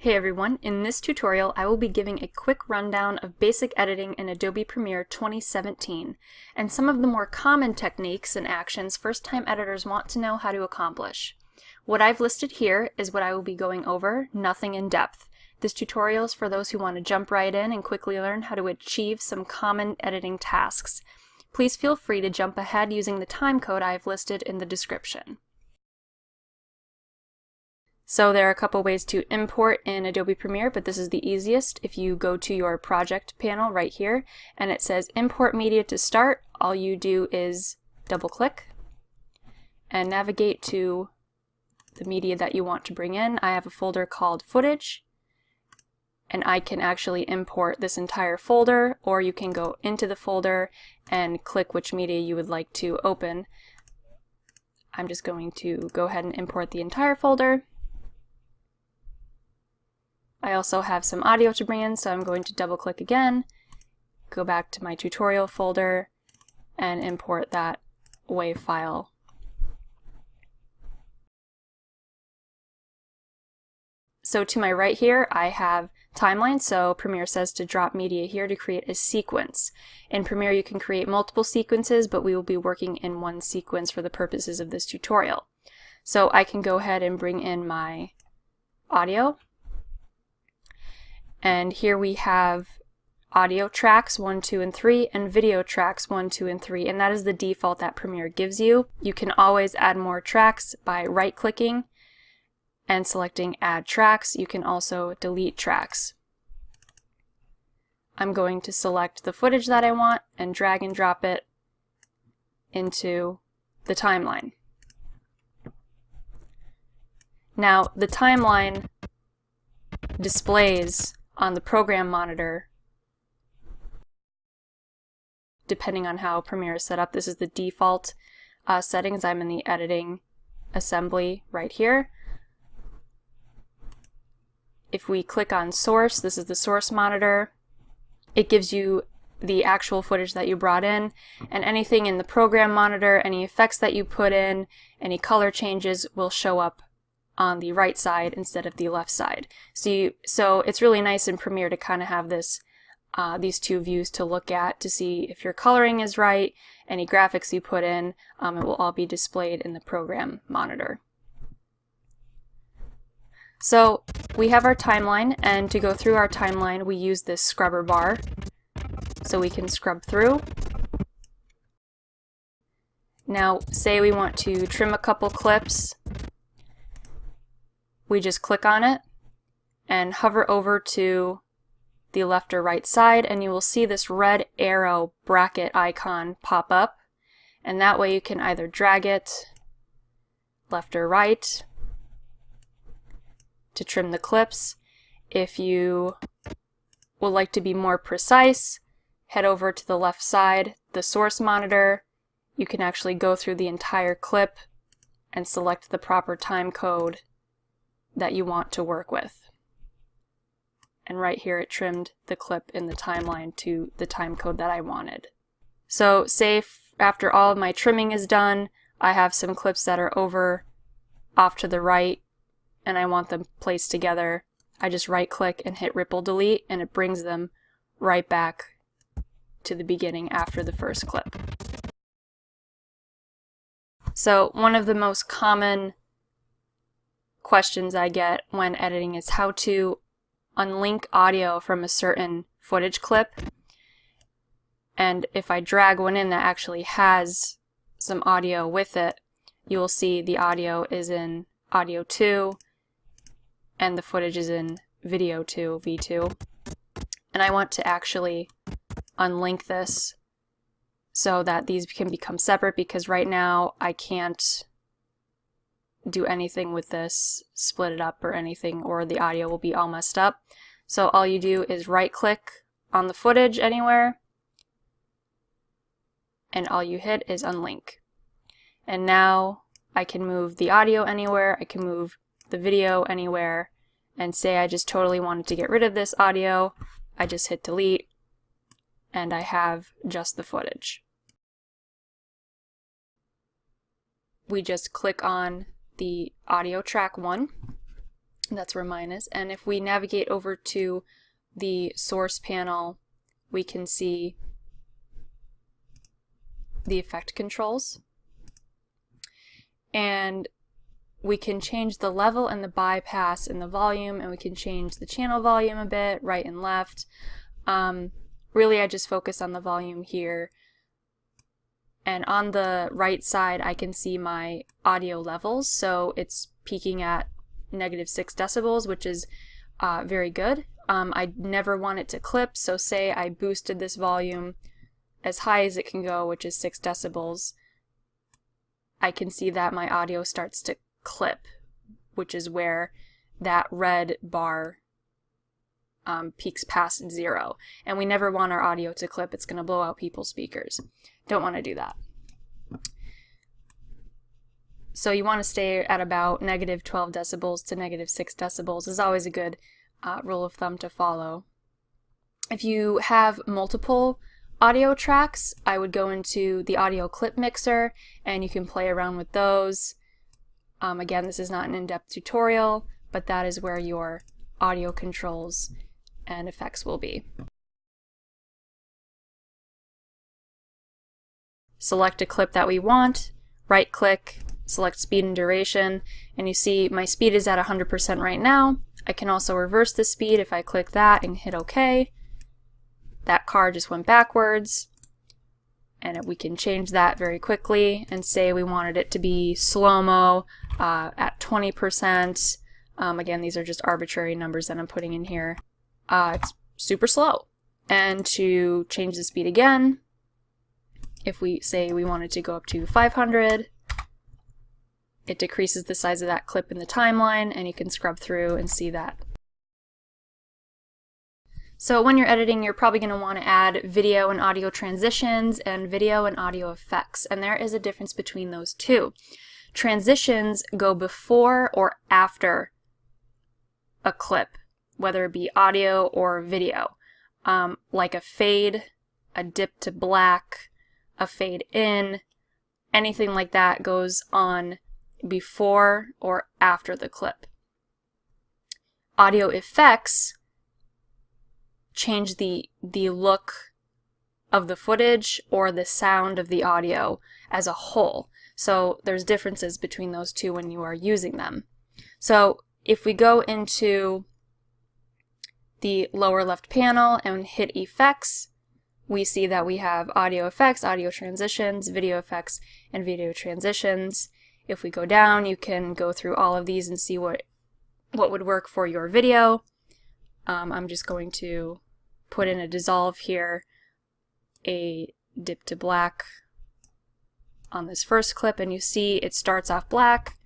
Hey everyone, in this tutorial I will be giving a quick rundown of basic editing in Adobe Premiere 2017 and some of the more common techniques and actions first-time editors want to know how to accomplish. What I've listed here is what I will be going over, nothing in depth. This tutorial is for those who want to jump right in and quickly learn how to achieve some common editing tasks. Please feel free to jump ahead using the time code I have listed in the description. So there are a couple ways to import in Adobe Premiere, but this is the easiest. If you go to your project panel right here and it says import media to start, all you do is double click and navigate to the media that you want to bring in. I have a folder called footage and I can actually import this entire folder, or you can go into the folder and click which media you would like to open. I'm just going to go ahead and import the entire folder. I also have some audio to bring in, so I'm going to double click again, go back to my tutorial folder, and import that WAV file. So to my right here, I have timeline, so Premiere says to drop media here to create a sequence. In Premiere you can create multiple sequences, but we will be working in one sequence for the purposes of this tutorial. So I can go ahead and bring in my audio. And here we have audio tracks 1, 2, and 3 and video tracks 1, 2, and 3, and that is the default that Premiere gives you. You can always add more tracks by right-clicking and selecting Add Tracks. You can also delete tracks. I'm going to select the footage that I want and drag and drop it into the timeline. Now, the timeline displays on the program monitor depending on how Premiere is set up. This is the default settings. I'm in the editing assembly right here. If we click on source, this is the source monitor. It gives you the actual footage that you brought in, and anything in the program monitor, any effects that you put in, any color changes will show up on the right side instead of the left side. So it's really nice in Premiere to kind of have this, these two views to look at to see if your coloring is right, any graphics you put in, it will all be displayed in the program monitor. So we have our timeline, and to go through our timeline we use this scrubber bar so we can scrub through. Now say we want to trim a couple clips. We just click on it and hover over to the left or right side, and you will see this red arrow bracket icon pop up, and that way you can either drag it left or right to trim the clips. If you would like to be more precise, head over to the left side, the source monitor. You can actually go through the entire clip and select the proper time code that you want to work with. And right here it trimmed the clip in the timeline to the time code that I wanted. So say after all of my trimming is done, I have some clips that are over off to the right and I want them placed together. I just right click and hit ripple delete, and it brings them right back to the beginning after the first clip. So one of the most common questions I get when editing is how to unlink audio from a certain footage clip. And if I drag one in that actually has some audio with it, you will see the audio is in audio 2 and the footage is in video 2, V2. And I want to actually unlink this so that these can become separate, because right now I can't do anything with this, split it up or anything, or the audio will be all messed up. So all you do is right click on the footage anywhere and all you hit is unlink. And now I can move the audio anywhere, I can move the video anywhere, and say I just totally wanted to get rid of this audio, I just hit delete and I have just the footage. We just click on the audio track 1 That's where mine is. And if we navigate over to the source panel, we can see the effect controls. And we can change the level and the bypass and the volume, and we can change the channel volume a bit, right and left. Really, I just focus on the volume here. And on the right side, I can see my audio levels. So it's peaking at -6 decibels, which is very good. I never want it to clip, so say I boosted this volume as high as it can go, which is 6 decibels, I can see that my audio starts to clip, which is where that red bar peaks past 0. And we never want our audio to clip. It's going to blow out people's speakers. Don't want to do that. So you want to stay at about -12 decibels to -6 decibels is always a good rule of thumb to follow. If you have multiple audio tracks, I would go into the audio clip mixer and you can play around with those. Again, this is not an in-depth tutorial, but that is where your audio controls and effects will be. Select a clip that we want, right-click, select speed and duration, and you see my speed is at 100% right now. I can also reverse the speed if I click that and hit OK. That car just went backwards, and we can change that very quickly and say we wanted it to be slow-mo at 20%. Again, these are just arbitrary numbers that I'm putting in here. It's super slow. And to change the speed again, if we say we wanted to go up to 500, it decreases the size of that clip in the timeline, and you can scrub through and see that. So when you're editing, you're probably going to want to add video and audio transitions and video and audio effects, and there is a difference between those two. Transitions go before or after a clip, whether it be audio or video, like a fade, a dip to black, a fade in, anything like that goes on before or after the clip. Audio effects change the look of the footage or the sound of the audio as a whole. So there's differences between those two when you are using them. So if we go into the lower left panel and hit effects, we see that we have audio effects, audio transitions, video effects, and video transitions. If we go down, you can go through all of these and see what would work for your video. I'm just going to put in a dissolve here, a dip to black on this first clip, and you see it starts off black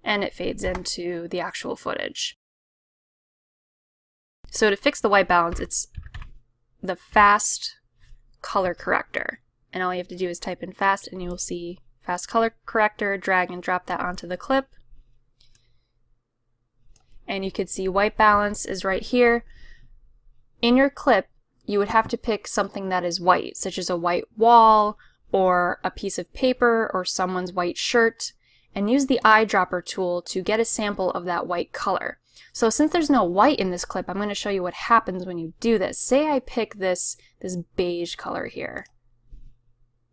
and it fades into the actual footage. So to fix the white balance, it's the fast color corrector, and all you have to do is type in fast and you will see fast color corrector, drag and drop that onto the clip, and you could see white balance is right here. In your clip, you would have to pick something that is white, such as a white wall or a piece of paper or someone's white shirt, and use the eyedropper tool to get a sample of that white color. So since there's no white in this clip, I'm going to show you what happens when you do this. Say I pick this beige color here.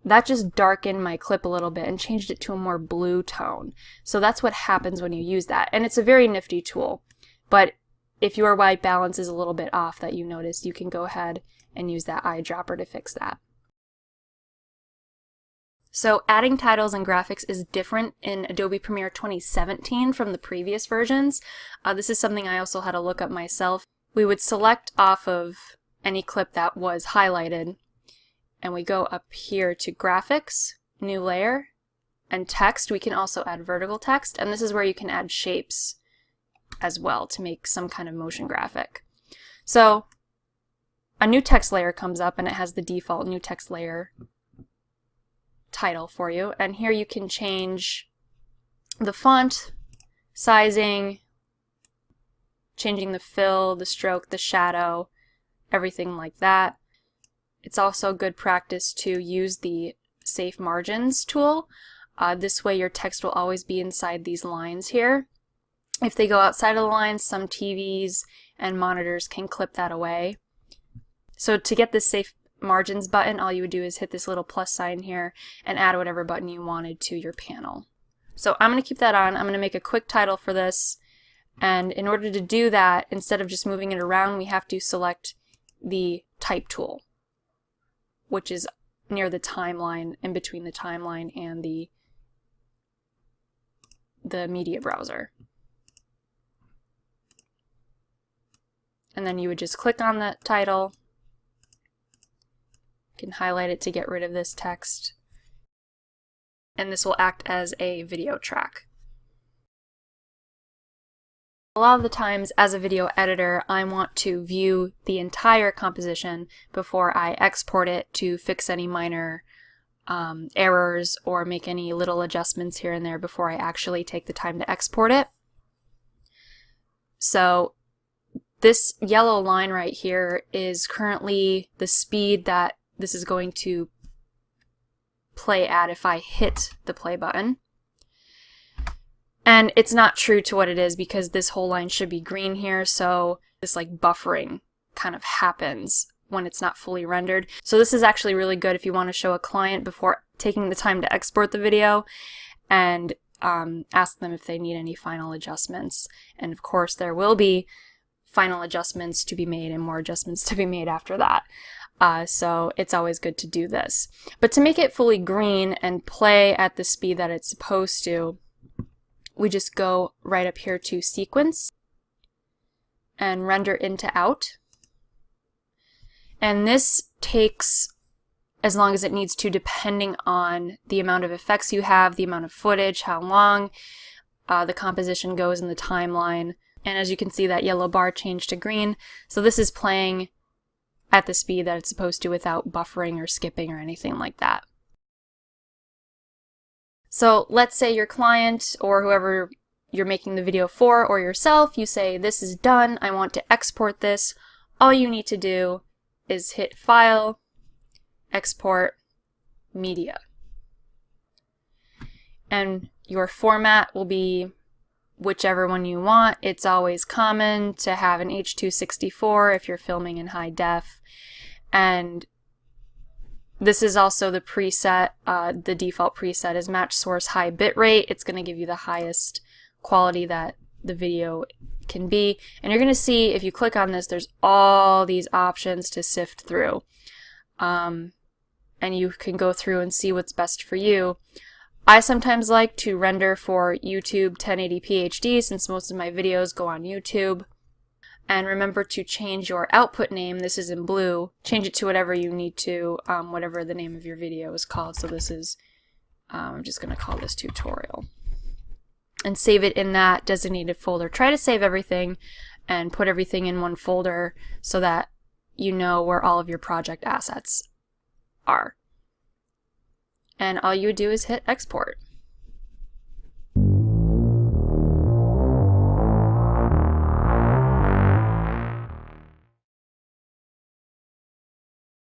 That just darkened my clip a little bit and changed it to a more blue tone. So that's what happens when you use that. And it's a very nifty tool. But if your white balance is a little bit off that you notice, you can go ahead and use that eyedropper to fix that. So adding titles and graphics is different in Adobe Premiere 2017 from the previous versions. This is something I also had to look up myself. We would select off of any clip that was highlighted, and we go up here to graphics, new layer, and text. We can also add vertical text, and this is where you can add shapes as well to make some kind of motion graphic. So a new text layer comes up and it has the default new text layer title for you, and here you can change the font, sizing, changing the fill, the stroke, the shadow, everything like that. It's also good practice to use the Safe Margins tool. This way your text will always be inside these lines here. If they go outside of the lines, some TVs and monitors can clip that away. So to get this Save Margins button, all you would do is hit this little plus sign here and add whatever button you wanted to your panel. So I'm going to keep that on. I'm going to make a quick title for this. And in order to do that, instead of just moving it around, we have to select the Type tool, which is near the timeline, in between the timeline and the media browser. And then you would just click on the title. You can highlight it to get rid of this text. And this will act as a video track. A lot of the times as a video editor, I want to view the entire composition before I export it to fix any minor errors or make any little adjustments here and there before I actually take the time to export it. So this yellow line right here is currently the speed that this is going to play at if I hit the play button. And it's not true to what it is because this whole line should be green here, so this like buffering kind of happens when it's not fully rendered. So this is actually really good if you want to show a client before taking the time to export the video and ask them if they need any final adjustments. And of course there will be final adjustments to be made and more adjustments to be made after that. So it's always good to do this. But to make it fully green and play at the speed that it's supposed to, we just go right up here to Sequence and Render Into Out. And this takes as long as it needs to depending on the amount of effects you have, the amount of footage, how long the composition goes in the timeline. And as you can see, that yellow bar changed to green. So this is playing at the speed that it's supposed to without buffering or skipping or anything like that. So let's say your client or whoever you're making the video for or yourself, you say, this is done, I want to export this. All you need to do is hit File, Export, Media. And your format will be whichever one you want. It's always common to have an H.264 if you're filming in high def. And this is also the preset. The default preset is Match Source High Bitrate. It's going to give you the highest quality that the video can be. And you're going to see if you click on this, there's all these options to sift through. And you can go through and see what's best for you. I sometimes like to render for YouTube 1080p HD since most of my videos go on YouTube. And remember to change your output name. This is in blue. Change it to whatever you need to, whatever the name of your video is called. So this is, I'm just going to call this tutorial. And save it in that designated folder. Try to save everything and put everything in one folder so that you know where all of your project assets are. And all you would do is hit export.